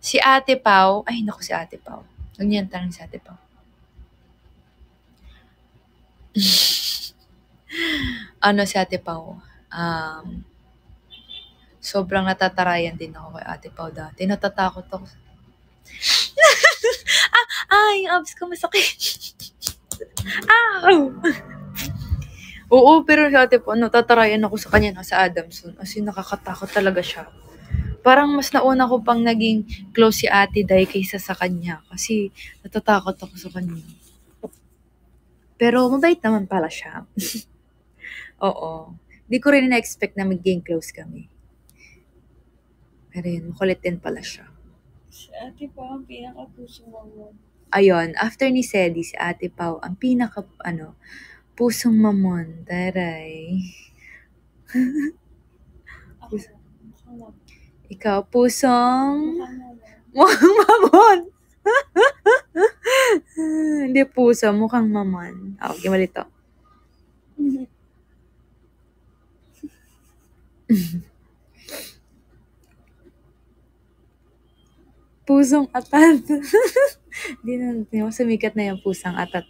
Si Ate Pau, ay naku si Ate Pau. Huwag niyan tanong si Ate Pau. Ano si Ate Pau? Sobrang natatarayan din ako kay Ate Pau dati. Natatakot ako. Ay, yung abs ko masakit. Oo, pero si Ate Pau, natatarayan ako sa kanya sa Adamson. As in, nakakatakot talaga siya. Parang mas nauna ko pang naging close si Ate Day kaysa sa kanya. Kasi natatakot ako sa kanya. Pero mabait naman pala siya. Oo. Di ko rin na-expect na maging close kami. Pero yun, makulit din pala siya. Si Ate Pau, ang pinaka-puso mo. Ayun, after ni Sedi, si Ate Pau, ang pusong mamon. Taray. Ako, mukhang mamon. Ikaw, pusong Mukhang mamon. Hindi puso, mukhang mamon. Okay, mali to. Pusong atat. Di na, sumikat na yung pusang atat.